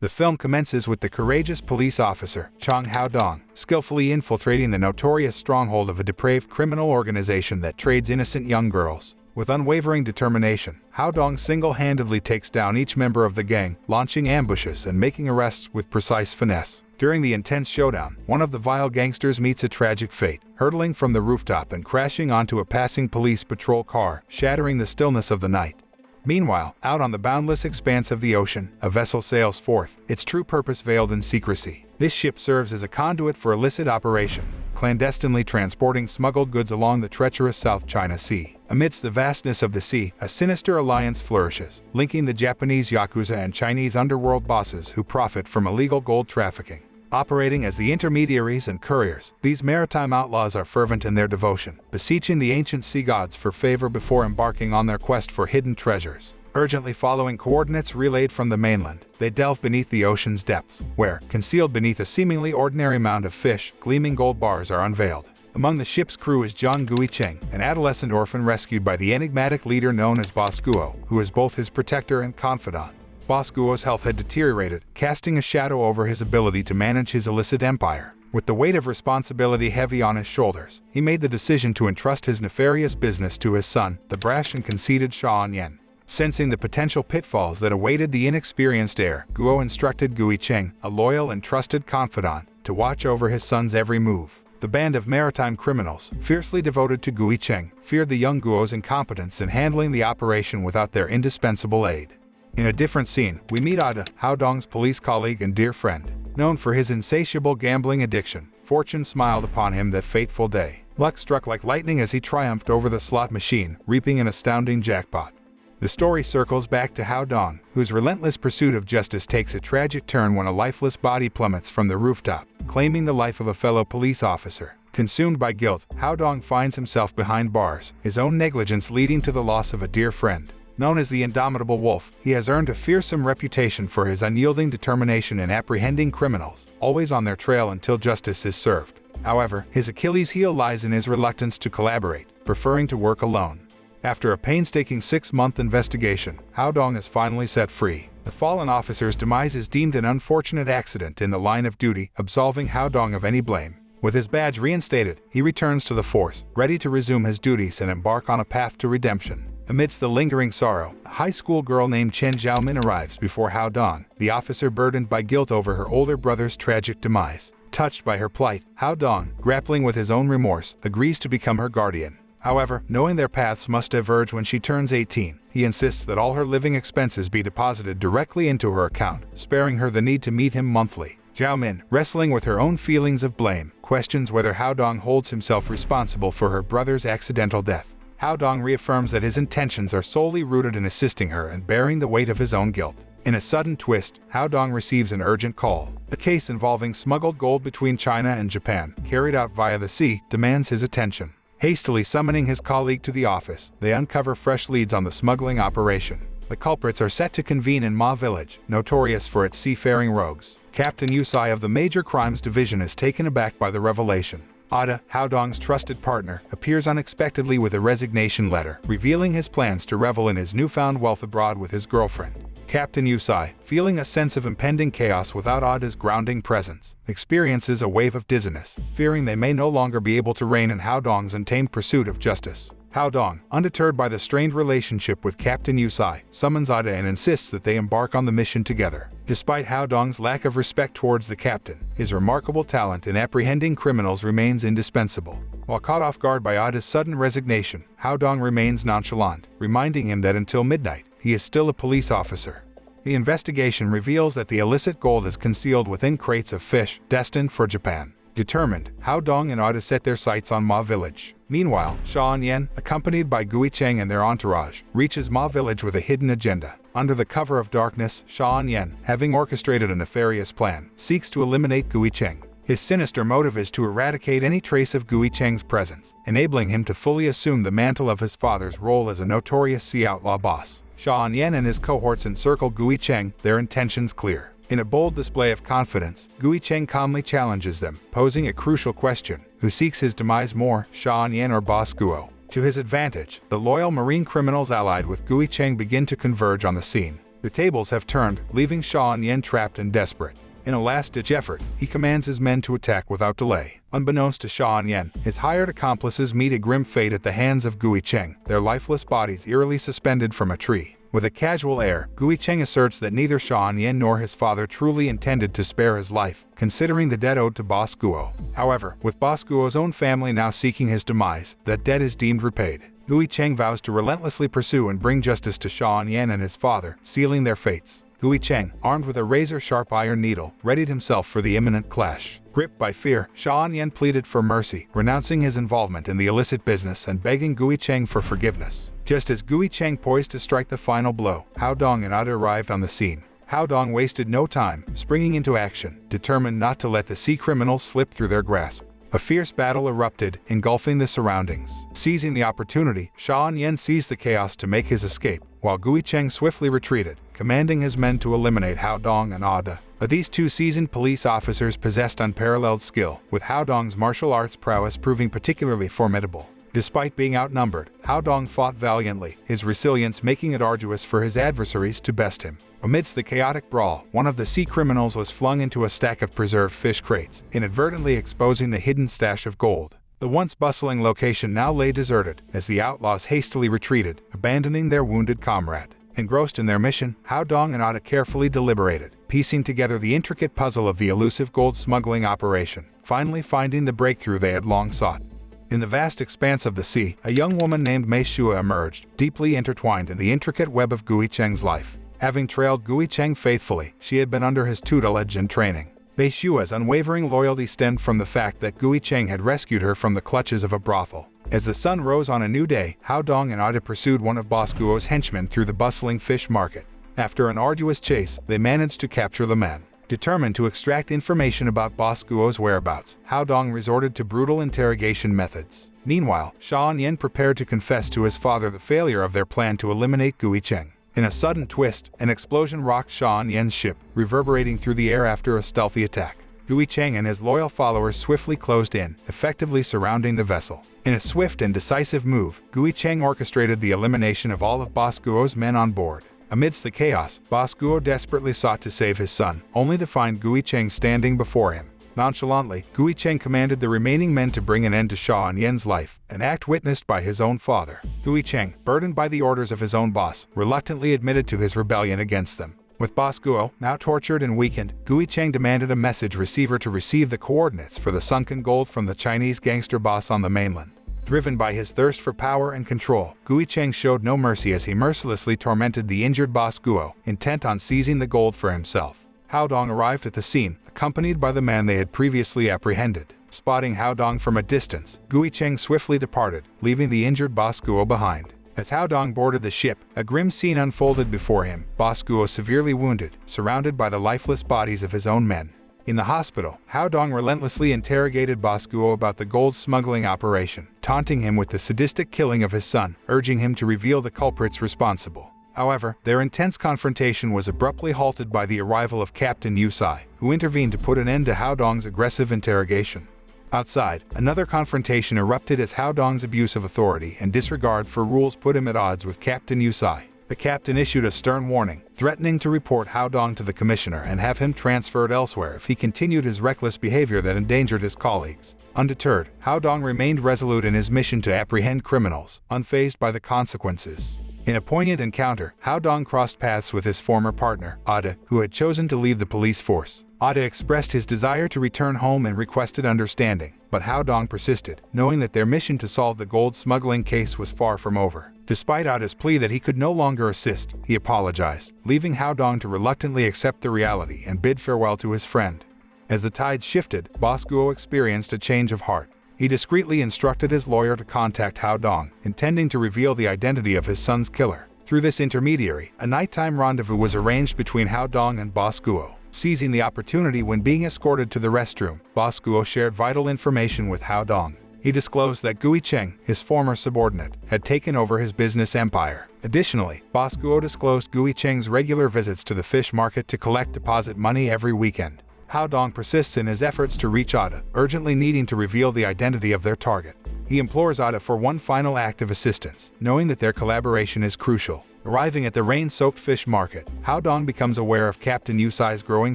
The film commences with the courageous police officer, Chang Haodong, skillfully infiltrating the notorious stronghold of a depraved criminal organization that trades innocent young girls. With unwavering determination, Haodong single-handedly takes down each member of the gang, launching ambushes and making arrests with precise finesse. During the intense showdown, one of the vile gangsters meets a tragic fate, hurtling from the rooftop and crashing onto a passing police patrol car, shattering the stillness of the night. Meanwhile, out on the boundless expanse of the ocean, a vessel sails forth, its true purpose veiled in secrecy. This ship serves as a conduit for illicit operations, clandestinely transporting smuggled goods along the treacherous South China Sea. Amidst the vastness of the sea, a sinister alliance flourishes, linking the Japanese Yakuza and Chinese underworld bosses who profit from illegal gold trafficking. Operating as the intermediaries and couriers, these maritime outlaws are fervent in their devotion, beseeching the ancient sea gods for favor before embarking on their quest for hidden treasures. Urgently following coordinates relayed from the mainland, they delve beneath the ocean's depths, where, concealed beneath a seemingly ordinary mound of fish, gleaming gold bars are unveiled. Among the ship's crew is Zhang Cheng, an adolescent orphan rescued by the enigmatic leader known as Boss Guo, who is both his protector and confidant. Boss Guo's health had deteriorated, casting a shadow over his ability to manage his illicit empire. With the weight of responsibility heavy on his shoulders, he made the decision to entrust his nefarious business to his son, the brash and conceited Shawn Yue. Sensing the potential pitfalls that awaited the inexperienced heir, Guo instructed Cheng, a loyal and trusted confidant, to watch over his son's every move. The band of maritime criminals, fiercely devoted to Cheng, feared the young Guo's incompetence in handling the operation without their indispensable aid. In a different scene, we meet Ada, Haodong's police colleague and dear friend. Known for his insatiable gambling addiction, fortune smiled upon him that fateful day. Luck struck like lightning as he triumphed over the slot machine, reaping an astounding jackpot. The story circles back to Haodong, whose relentless pursuit of justice takes a tragic turn when a lifeless body plummets from the rooftop, claiming the life of a fellow police officer. Consumed by guilt, Haodong finds himself behind bars, his own negligence leading to the loss of a dear friend. Known as the Indomitable Wolf, he has earned a fearsome reputation for his unyielding determination in apprehending criminals, always on their trail until justice is served. However, his Achilles heel lies in his reluctance to collaborate, preferring to work alone. After a painstaking 6-month investigation, Haodong is finally set free. The fallen officer's demise is deemed an unfortunate accident in the line of duty, absolving Haodong of any blame. With his badge reinstated, he returns to the force, ready to resume his duties and embark on a path to redemption. Amidst the lingering sorrow, a high school girl named Chen Xiaomin arrives before Haodong, the officer burdened by guilt over her older brother's tragic demise. Touched by her plight, Haodong, grappling with his own remorse, agrees to become her guardian. However, knowing their paths must diverge when she turns 18, he insists that all her living expenses be deposited directly into her account, sparing her the need to meet him monthly. Xiaomin, wrestling with her own feelings of blame, questions whether Haodong holds himself responsible for her brother's accidental death. Haodong reaffirms that his intentions are solely rooted in assisting her and bearing the weight of his own guilt. In a sudden twist, Haodong receives an urgent call. A case involving smuggled gold between China and Japan, carried out via the sea, demands his attention. Hastily summoning his colleague to the office, they uncover fresh leads on the smuggling operation. The culprits are set to convene in Ma Village, notorious for its seafaring rogues. Captain Yusai of the Major Crimes Division is taken aback by the revelation. Ada, Haodong's trusted partner, appears unexpectedly with a resignation letter, revealing his plans to revel in his newfound wealth abroad with his girlfriend. Captain Yusai, feeling a sense of impending chaos without Ada's grounding presence, experiences a wave of dizziness, fearing they may no longer be able to reign in Haodong's untamed pursuit of justice. Haodong, undeterred by the strained relationship with Captain Yusai, summons Ada and insists that they embark on the mission together. Despite Haodong's lack of respect towards the captain, his remarkable talent in apprehending criminals remains indispensable. While caught off guard by Ada's sudden resignation, Haodong remains nonchalant, reminding him that until midnight, he is still a police officer. The investigation reveals that the illicit gold is concealed within crates of fish destined for Japan. Determined, Haodong and Ada set their sights on Ma Village. Meanwhile, Shawn Yue, accompanied by Cheng and their entourage, reaches Ma Village with a hidden agenda. Under the cover of darkness, Shawn Yue, having orchestrated a nefarious plan, seeks to eliminate Cheng. His sinister motive is to eradicate any trace of Cheng's presence, enabling him to fully assume the mantle of his father's role as a notorious sea outlaw boss. Shawn Yue and his cohorts encircle Cheng, their intentions clear. In a bold display of confidence, Cheng calmly challenges them, posing a crucial question: who seeks his demise more, Shawn Yue or Boss Guo? To his advantage, the loyal marine criminals allied with Cheng begin to converge on the scene. The tables have turned, leaving Shawn Yue trapped and desperate. In a last-ditch effort, he commands his men to attack without delay. Unbeknownst to Shawn Yue, his hired accomplices meet a grim fate at the hands of Gui Cheng, their lifeless bodies eerily suspended from a tree. With a casual air, Gui Cheng asserts that neither Shawn Yue nor his father truly intended to spare his life, considering the debt owed to Boss Guo. However, with Boss Guo's own family now seeking his demise, that debt is deemed repaid. Gui Cheng vows to relentlessly pursue and bring justice to Shawn Yue and his father, sealing their fates. Gui Cheng, armed with a razor-sharp iron needle, readied himself for the imminent clash. Gripped by fear, Shawn Yue pleaded for mercy, renouncing his involvement in the illicit business and begging Gui Cheng for forgiveness. Just as Gui Cheng poised to strike the final blow, Hao Dong and Ada arrived on the scene. Hao Dong wasted no time, springing into action, determined not to let the sea criminals slip through their grasp. A fierce battle erupted, engulfing the surroundings. Seizing the opportunity, Shawn Yue seized the chaos to make his escape, while Gui Cheng swiftly retreated, commanding his men to eliminate Hao Dong and Ada. These two seasoned police officers possessed unparalleled skill, with Hao Dong's martial arts prowess proving particularly formidable. Despite being outnumbered, Hao Dong fought valiantly, his resilience making it arduous for his adversaries to best him. Amidst the chaotic brawl, one of the sea criminals was flung into a stack of preserved fish crates, inadvertently exposing the hidden stash of gold. The once bustling location now lay deserted, as the outlaws hastily retreated, abandoning their wounded comrade. Engrossed in their mission, Hao Dong and Ada carefully deliberated, piecing together the intricate puzzle of the elusive gold smuggling operation, finally finding the breakthrough they had long sought. In the vast expanse of the sea, a young woman named Mei Shua emerged, deeply intertwined in the intricate web of Gui Cheng's life. Having trailed Gui Cheng faithfully, she had been under his tutelage and training. Mei Shua's unwavering loyalty stemmed from the fact that Gui Cheng had rescued her from the clutches of a brothel. As the sun rose on a new day, Hao Dong and Ada pursued one of Boss Guo's henchmen through the bustling fish market. After an arduous chase, they managed to capture the man. Determined to extract information about Boss Guo's whereabouts, Hao Dong resorted to brutal interrogation methods. Meanwhile, Shawn Yue prepared to confess to his father the failure of their plan to eliminate Gui Cheng. In a sudden twist, an explosion rocked Shawn Yue's ship, reverberating through the air after a stealthy attack. Gui Cheng and his loyal followers swiftly closed in, effectively surrounding the vessel. In a swift and decisive move, Gui Cheng orchestrated the elimination of all of Boss Guo's men on board. Amidst the chaos, Boss Guo desperately sought to save his son, only to find Gui Cheng standing before him. Nonchalantly, Gui Cheng commanded the remaining men to bring an end to Shawn Yue's life, an act witnessed by his own father. Gui Cheng, burdened by the orders of his own boss, reluctantly admitted to his rebellion against them. With Boss Guo now tortured and weakened, Gui Cheng demanded a message receiver to receive the coordinates for the sunken gold from the Chinese gangster boss on the mainland. Driven by his thirst for power and control, Gui Cheng showed no mercy as he mercilessly tormented the injured Boss Guo, intent on seizing the gold for himself. Hao Dong arrived at the scene, accompanied by the man they had previously apprehended. Spotting Hao Dong from a distance, Gui Cheng swiftly departed, leaving the injured Boss Guo behind. As Hao Dong boarded the ship, a grim scene unfolded before him, Boss Guo severely wounded, surrounded by the lifeless bodies of his own men. In the hospital, Hao Dong relentlessly interrogated Boss Guo about the gold smuggling operation, taunting him with the sadistic killing of his son, urging him to reveal the culprits responsible. However, their intense confrontation was abruptly halted by the arrival of Captain Yusai, who intervened to put an end to Hao Dong's aggressive interrogation. Outside, another confrontation erupted as Hao Dong's abuse of authority and disregard for rules put him at odds with Captain Yusai. The captain issued a stern warning, threatening to report Hao Dong to the commissioner and have him transferred elsewhere if he continued his reckless behavior that endangered his colleagues. Undeterred, Hao Dong remained resolute in his mission to apprehend criminals, unfazed by the consequences. In a poignant encounter, Hao Dong crossed paths with his former partner, Ada, who had chosen to leave the police force. Ada expressed his desire to return home and requested understanding, but Hao Dong persisted, knowing that their mission to solve the gold smuggling case was far from over. Despite Ada's plea that he could no longer assist, he apologized, leaving Hao Dong to reluctantly accept the reality and bid farewell to his friend. As the tide shifted, Boss Guo experienced a change of heart. He discreetly instructed his lawyer to contact Hao Dong, intending to reveal the identity of his son's killer. Through this intermediary, a nighttime rendezvous was arranged between Hao Dong and Boss Guo. Seizing the opportunity when being escorted to the restroom, Boss Guo shared vital information with Hao Dong. He disclosed that Gui Cheng, his former subordinate, had taken over his business empire. Additionally, Boss Guo disclosed Gui Cheng's regular visits to the fish market to collect deposit money every weekend. Hao Dong persists in his efforts to reach Ada, urgently needing to reveal the identity of their target. He implores Ada for one final act of assistance, knowing that their collaboration is crucial. Arriving at the rain-soaked fish market, Hao Dong becomes aware of Captain Yusai's growing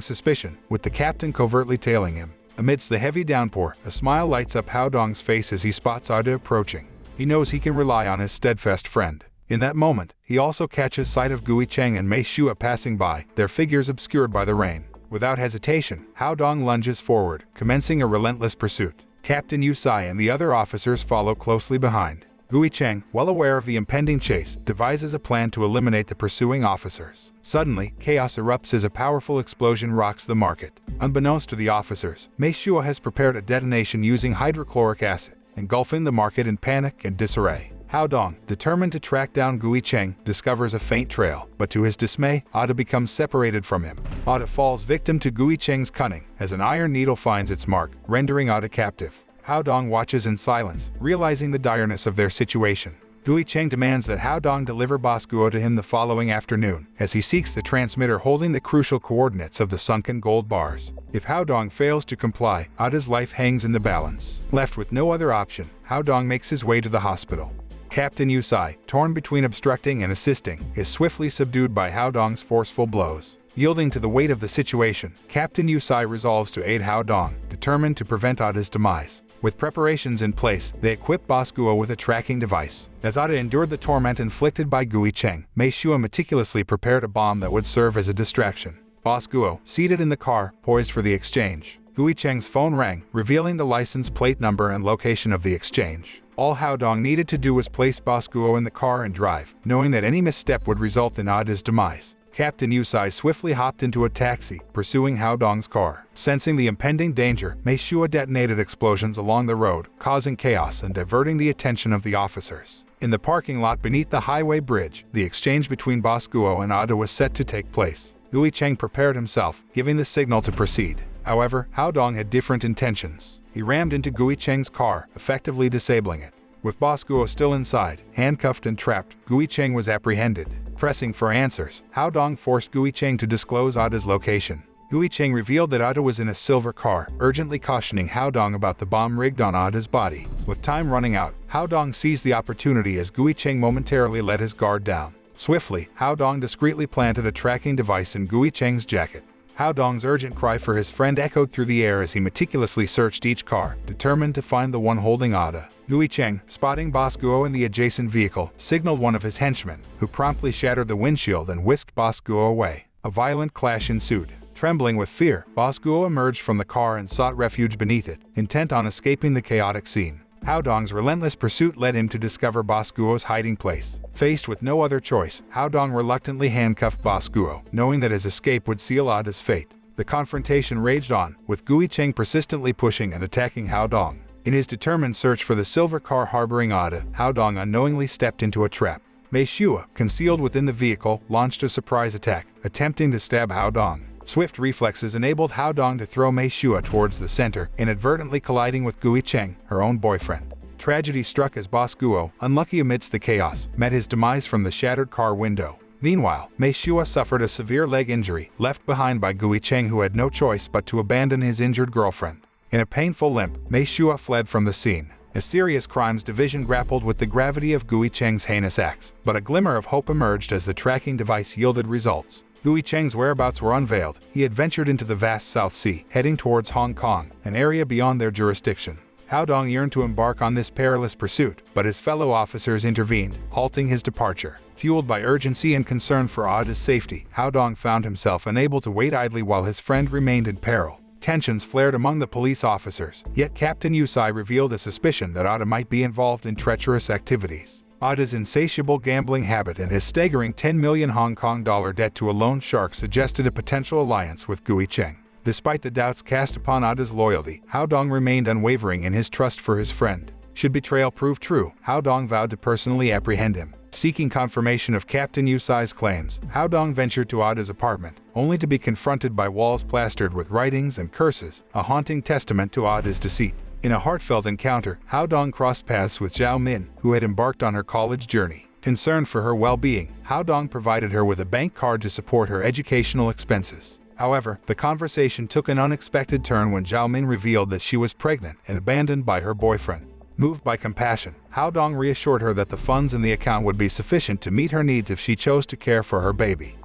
suspicion, with the captain covertly tailing him. Amidst the heavy downpour, a smile lights up Hao Dong's face as he spots Ada approaching. He knows he can rely on his steadfast friend. In that moment, he also catches sight of Gui Cheng and Mei Shua passing by, their figures obscured by the rain. Without hesitation, Hao Dong lunges forward, commencing a relentless pursuit. Captain Yusai and the other officers follow closely behind. Gui Cheng, well aware of the impending chase, devises a plan to eliminate the pursuing officers. Suddenly, chaos erupts as a powerful explosion rocks the market. Unbeknownst to the officers, Mei Shua has prepared a detonation using hydrochloric acid, engulfing the market in panic and disarray. Hao Dong, determined to track down Gui Cheng, discovers a faint trail, but to his dismay, Ada becomes separated from him. Ada falls victim to Gui Cheng's cunning, as an iron needle finds its mark, rendering Ada captive. Hao Dong watches in silence, realizing the direness of their situation. Gui Cheng demands that Hao Dong deliver Basguo to him the following afternoon, as he seeks the transmitter holding the crucial coordinates of the sunken gold bars. If Hao Dong fails to comply, Ada's life hangs in the balance. Left with no other option, Hao Dong makes his way to the hospital. Captain Yusai, torn between obstructing and assisting, is swiftly subdued by Hao Dong's forceful blows. Yielding to the weight of the situation, Captain Yusai resolves to aid Hao Dong, determined to prevent Ada's demise. With preparations in place, they equip Basguo with a tracking device. As Ada endured the torment inflicted by Gui Cheng, Mei Shua meticulously prepared a bomb that would serve as a distraction. Basguo, seated in the car, poised for the exchange. Gui Cheng's phone rang, revealing the license plate number and location of the exchange. All Hao Dong needed to do was place Basguo in the car and drive, knowing that any misstep would result in Ada's demise. Captain Yusai swiftly hopped into a taxi, pursuing Hao Dong's car. Sensing the impending danger, Mei Shua detonated explosions along the road, causing chaos and diverting the attention of the officers. In the parking lot beneath the highway bridge, the exchange between Basguo and Ada was set to take place. Gui Cheng prepared himself, giving the signal to proceed. However, Hao Dong had different intentions. He rammed into Gui Cheng's car, effectively disabling it. With Basguo still inside, handcuffed and trapped, Gui Cheng was apprehended. Pressing for answers, Hao Dong forced Gui Cheng to disclose Ada's location. Gui Cheng revealed that Ada was in a silver car, urgently cautioning Hao Dong about the bomb rigged on Ada's body. With time running out, Hao Dong seized the opportunity as Gui Cheng momentarily let his guard down. Swiftly, Hao Dong discreetly planted a tracking device in Gui Cheng's jacket. Hao Dong's urgent cry for his friend echoed through the air as he meticulously searched each car, determined to find the one holding Ada. Gui Cheng, spotting Basguo in the adjacent vehicle, signaled one of his henchmen, who promptly shattered the windshield and whisked Basguo away. A violent clash ensued. Trembling with fear, Basguo emerged from the car and sought refuge beneath it, intent on escaping the chaotic scene. Hao Dong's relentless pursuit led him to discover Basguo's hiding place. Faced with no other choice, Hao Dong reluctantly handcuffed Basguo, knowing that his escape would seal Ada's fate. The confrontation raged on, with Gui Cheng persistently pushing and attacking Hao Dong. In his determined search for the silver car harboring Ada, Hao Dong unknowingly stepped into a trap. Mei Shua, concealed within the vehicle, launched a surprise attack, attempting to stab Hao Dong. Swift reflexes enabled Hao Dong to throw Mei Shua towards the center, inadvertently colliding with Gui Cheng, her own boyfriend. Tragedy struck as Basguo, unlucky amidst the chaos, met his demise from the shattered car window. Meanwhile, Mei Shua suffered a severe leg injury, left behind by Gui Cheng, who had no choice but to abandon his injured girlfriend. In a painful limp, Mei Shua fled from the scene. A serious crimes division grappled with the gravity of Gui Cheng's heinous acts, but a glimmer of hope emerged as the tracking device yielded results. Gui Cheng's whereabouts were unveiled. He had ventured into the vast South Sea, heading towards Hong Kong, an area beyond their jurisdiction. Hao Dong yearned to embark on this perilous pursuit, but his fellow officers intervened, halting his departure. Fueled by urgency and concern for Ada's safety, Hao Dong found himself unable to wait idly while his friend remained in peril. Tensions flared among the police officers, yet Captain Yusai revealed a suspicion that Ada might be involved in treacherous activities. Ada's insatiable gambling habit and his staggering 10 million Hong Kong dollar debt to a loan shark suggested a potential alliance with Gui Cheng. Despite the doubts cast upon Ada's loyalty, Hao Dong remained unwavering in his trust for his friend. Should betrayal prove true, Hao Dong vowed to personally apprehend him. Seeking confirmation of Captain Yusai's claims, Hao Dong ventured to Ada's apartment, only to be confronted by walls plastered with writings and curses, a haunting testament to Ada's deceit. In a heartfelt encounter, Hao Dong crossed paths with Zhao Min, who had embarked on her college journey. Concerned for her well-being, Hao Dong provided her with a bank card to support her educational expenses. However, the conversation took an unexpected turn when Zhao Min revealed that she was pregnant and abandoned by her boyfriend. Moved by compassion, Hao Dong reassured her that the funds in the account would be sufficient to meet her needs if she chose to care for her baby.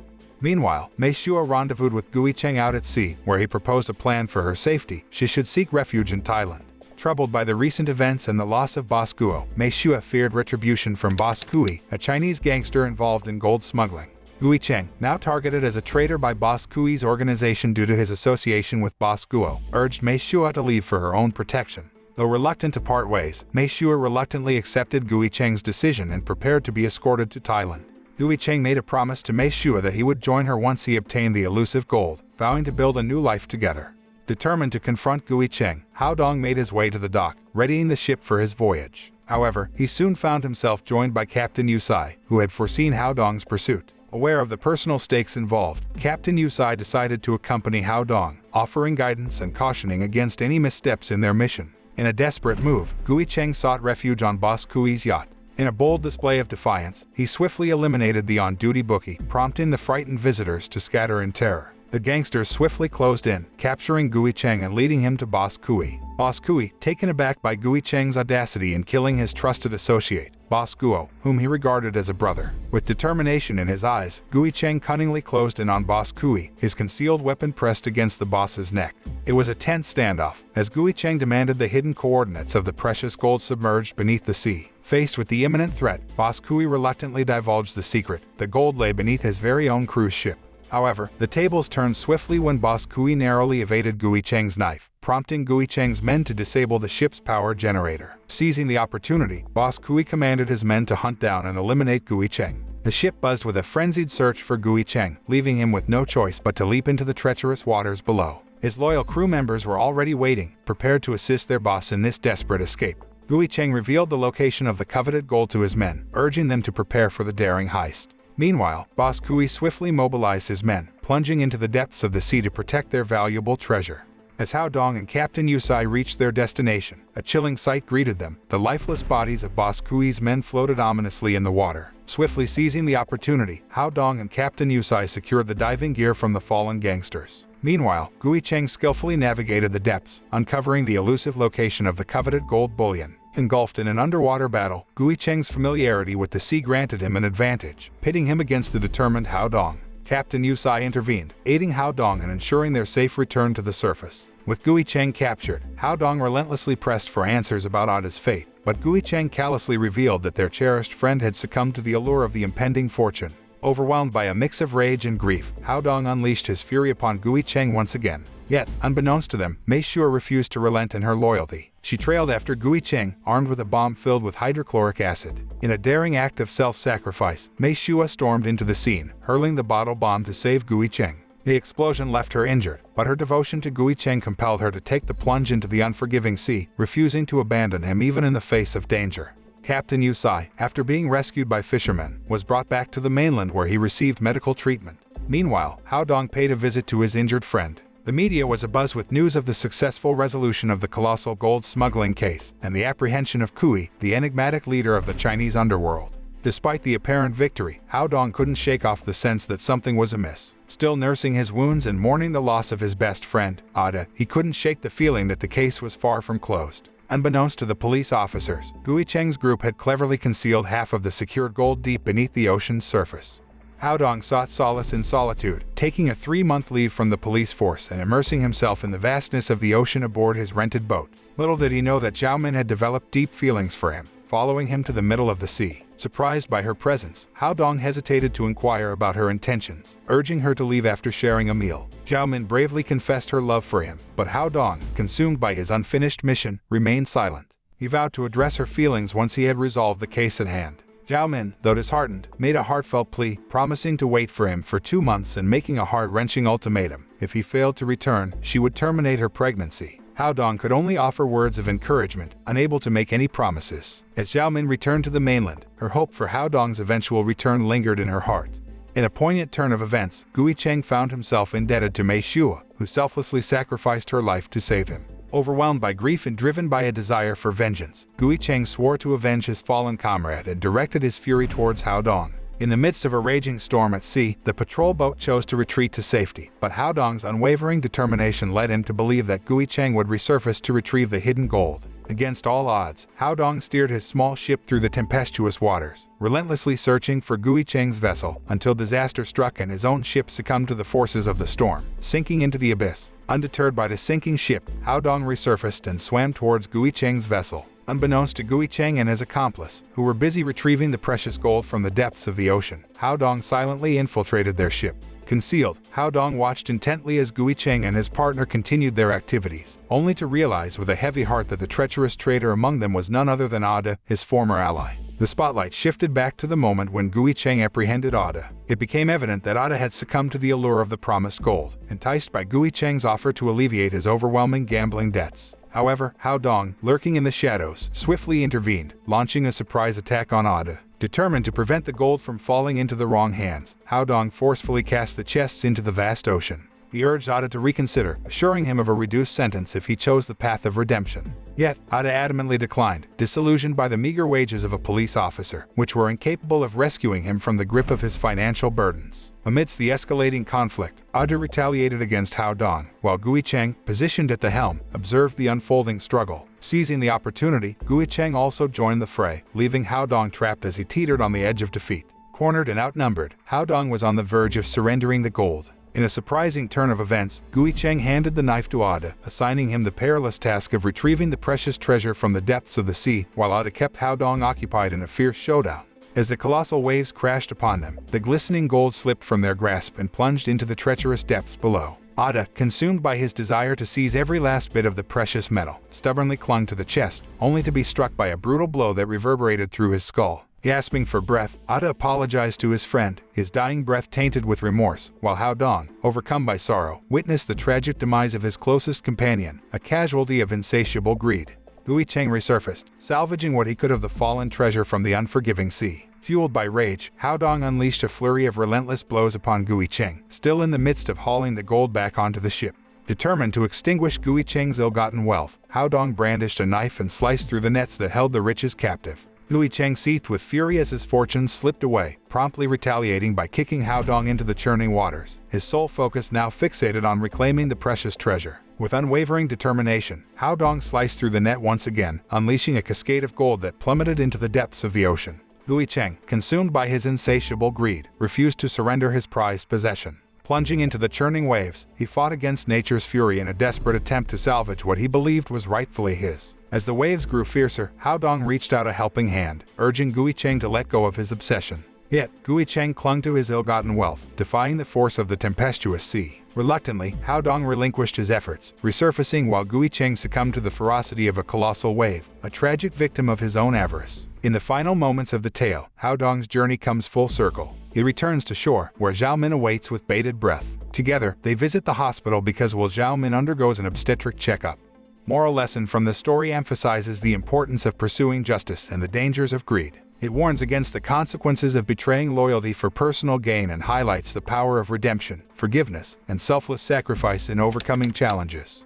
Meanwhile, Mei Shua rendezvoused with Gui Cheng out at sea, where he proposed a plan for her safety. She should seek refuge in Thailand. Troubled by the recent events and the loss of Boss Guo, Mei Shua feared retribution from Boss Kui, a Chinese gangster involved in gold smuggling. Gui Cheng, now targeted as a traitor by Boss Kui's organization due to his association with Boss Guo, urged Mei Shua to leave for her own protection. Though reluctant to part ways, Mei Shua reluctantly accepted Gui Cheng's decision and prepared to be escorted to Thailand. Gui Cheng made a promise to Mei Shua that he would join her once he obtained the elusive gold, vowing to build a new life together. Determined to confront Gui Cheng, Hao Dong made his way to the dock, readying the ship for his voyage. However, he soon found himself joined by Captain Yusai, who had foreseen Hao Dong's pursuit. Aware of the personal stakes involved, Captain Yusai decided to accompany Hao Dong, offering guidance and cautioning against any missteps in their mission. In a desperate move, Gui Cheng sought refuge on Boss Kui's yacht. In a bold display of defiance, he swiftly eliminated the on-duty bookie, prompting the frightened visitors to scatter in terror. The gangsters swiftly closed in, capturing Gui Cheng and leading him to Boss Kui. Boss Kui, taken aback by Gui Cheng's audacity in killing his trusted associate, Boss Guo, whom he regarded as a brother. With determination in his eyes, Gui Cheng cunningly closed in on Boss Kui, his concealed weapon pressed against the boss's neck. It was a tense standoff, as Gui Cheng demanded the hidden coordinates of the precious gold submerged beneath the sea. Faced with the imminent threat, Boss Kui reluctantly divulged the secret. The gold lay beneath his very own cruise ship. However, the tables turned swiftly when Boss Kui narrowly evaded Gui Cheng's knife, prompting Gui Cheng's men to disable the ship's power generator. Seizing the opportunity, Boss Kui commanded his men to hunt down and eliminate Gui Cheng. The ship buzzed with a frenzied search for Gui Cheng, leaving him with no choice but to leap into the treacherous waters below. His loyal crew members were already waiting, prepared to assist their boss in this desperate escape. Gui Cheng revealed the location of the coveted gold to his men, urging them to prepare for the daring heist. Meanwhile, Boss Kui swiftly mobilized his men, plunging into the depths of the sea to protect their valuable treasure. As Hao Dong and Captain Yusai reached their destination, a chilling sight greeted them. The lifeless bodies of Boss Kui's men floated ominously in the water. Swiftly seizing the opportunity, Hao Dong and Captain Yusai secured the diving gear from the fallen gangsters. Meanwhile, Gui Cheng skillfully navigated the depths, uncovering the elusive location of the coveted gold bullion. Engulfed in an underwater battle, Gui Cheng's familiarity with the sea granted him an advantage, pitting him against the determined Hao Dong. Captain Yusai intervened, aiding Hao Dong and ensuring their safe return to the surface. With Gui Cheng captured, Hao Dong relentlessly pressed for answers about Ada's fate, but Gui Cheng callously revealed that their cherished friend had succumbed to the allure of the impending fortune. Overwhelmed by a mix of rage and grief, Hao Dong unleashed his fury upon Gui Cheng once again. Yet, unbeknownst to them, Mei Shua refused to relent in her loyalty. She trailed after Gui Cheng, armed with a bomb filled with hydrochloric acid. In a daring act of self-sacrifice, Mei Shua stormed into the scene, hurling the bottle bomb to save Gui Cheng. The explosion left her injured, but her devotion to Gui Cheng compelled her to take the plunge into the unforgiving sea, refusing to abandon him even in the face of danger. Captain Yusai, after being rescued by fishermen, was brought back to the mainland where he received medical treatment. Meanwhile, Hao Dong paid a visit to his injured friend. The media was abuzz with news of the successful resolution of the colossal gold smuggling case and the apprehension of Kui, the enigmatic leader of the Chinese underworld. Despite the apparent victory, Hao Dong couldn't shake off the sense that something was amiss. Still nursing his wounds and mourning the loss of his best friend, Ada, he couldn't shake the feeling that the case was far from closed. Unbeknownst to the police officers, Gui Cheng's group had cleverly concealed half of the secured gold deep beneath the ocean's surface. Hao Dong sought solace in solitude, taking a 3-month leave from the police force and immersing himself in the vastness of the ocean aboard his rented boat. Little did he know that Zhao Min had developed deep feelings for him, following him to the middle of the sea. Surprised by her presence, Hao Dong hesitated to inquire about her intentions, urging her to leave after sharing a meal. Zhao Min bravely confessed her love for him, but Hao Dong, consumed by his unfinished mission, remained silent. He vowed to address her feelings once he had resolved the case at hand. Zhao Min, though disheartened, made a heartfelt plea, promising to wait for him for 2 months and making a heart-wrenching ultimatum. If he failed to return, she would terminate her pregnancy. Hao Dong could only offer words of encouragement, unable to make any promises. As Zhao Min returned to the mainland, her hope for Hao Dong's eventual return lingered in her heart. In a poignant turn of events, Gui Cheng found himself indebted to Mei Shua, who selflessly sacrificed her life to save him. Overwhelmed by grief and driven by a desire for vengeance, Gui Cheng swore to avenge his fallen comrade and directed his fury towards Hao Dong. In the midst of a raging storm at sea, the patrol boat chose to retreat to safety, but Hao Dong's unwavering determination led him to believe that Gui Cheng would resurface to retrieve the hidden gold. Against all odds, Hao Dong steered his small ship through the tempestuous waters, relentlessly searching for Gui Cheng's vessel until disaster struck and his own ship succumbed to the forces of the storm, sinking into the abyss. Undeterred by the sinking ship, Hao Dong resurfaced and swam towards Gui Cheng's vessel. Unbeknownst to Gui Cheng and his accomplice, who were busy retrieving the precious gold from the depths of the ocean, Hao Dong silently infiltrated their ship. Concealed, Hao Dong watched intently as Gui Cheng and his partner continued their activities, only to realize with a heavy heart that the treacherous traitor among them was none other than Ada, his former ally. The spotlight shifted back to the moment when Gui Cheng apprehended Ada. It became evident that Ada had succumbed to the allure of the promised gold, enticed by Gui Cheng's offer to alleviate his overwhelming gambling debts. However, Hao Dong, lurking in the shadows, swiftly intervened, launching a surprise attack on Ada. Determined to prevent the gold from falling into the wrong hands, Hao Dong forcefully cast the chests into the vast ocean. He urged Ada to reconsider, assuring him of a reduced sentence if he chose the path of redemption. Yet, Ada adamantly declined, disillusioned by the meager wages of a police officer, which were incapable of rescuing him from the grip of his financial burdens. Amidst the escalating conflict, Ada retaliated against Hao Dong, while Gui Cheng, positioned at the helm, observed the unfolding struggle. Seizing the opportunity, Gui Cheng also joined the fray, leaving Hao Dong trapped as he teetered on the edge of defeat. Cornered and outnumbered, Hao Dong was on the verge of surrendering the gold. In a surprising turn of events, Gui Cheng handed the knife to Ada, assigning him the perilous task of retrieving the precious treasure from the depths of the sea, while Ada kept Hao Dong occupied in a fierce showdown. As the colossal waves crashed upon them, the glistening gold slipped from their grasp and plunged into the treacherous depths below. Ada, consumed by his desire to seize every last bit of the precious metal, stubbornly clung to the chest, only to be struck by a brutal blow that reverberated through his skull. Gasping for breath, Ada apologized to his friend, his dying breath tainted with remorse, while Hao Dong, overcome by sorrow, witnessed the tragic demise of his closest companion, a casualty of insatiable greed. Gui Cheng resurfaced, salvaging what he could of the fallen treasure from the unforgiving sea. Fueled by rage, Hao Dong unleashed a flurry of relentless blows upon Gui Cheng, still in the midst of hauling the gold back onto the ship. Determined to extinguish Gui Cheng's ill-gotten wealth, Hao Dong brandished a knife and sliced through the nets that held the riches captive. Gui Cheng seethed with fury as his fortune slipped away, promptly retaliating by kicking Hao Dong into the churning waters, his sole focus now fixated on reclaiming the precious treasure. With unwavering determination, Hao Dong sliced through the net once again, unleashing a cascade of gold that plummeted into the depths of the ocean. Gui Cheng, consumed by his insatiable greed, refused to surrender his prized possession. Plunging into the churning waves, he fought against nature's fury in a desperate attempt to salvage what he believed was rightfully his. As the waves grew fiercer, Hao Dong reached out a helping hand, urging Gui Cheng to let go of his obsession. Yet, Gui Cheng clung to his ill-gotten wealth, defying the force of the tempestuous sea. Reluctantly, Hao Dong relinquished his efforts, resurfacing while Gui Cheng succumbed to the ferocity of a colossal wave, a tragic victim of his own avarice. In the final moments of the tale, Hao Dong's journey comes full circle. He returns to shore, where Zhao Min awaits with bated breath. Together, they visit the hospital because Zhao Min undergoes an obstetric checkup. Moral lesson from the story emphasizes the importance of pursuing justice and the dangers of greed. It warns against the consequences of betraying loyalty for personal gain and highlights the power of redemption, forgiveness, and selfless sacrifice in overcoming challenges.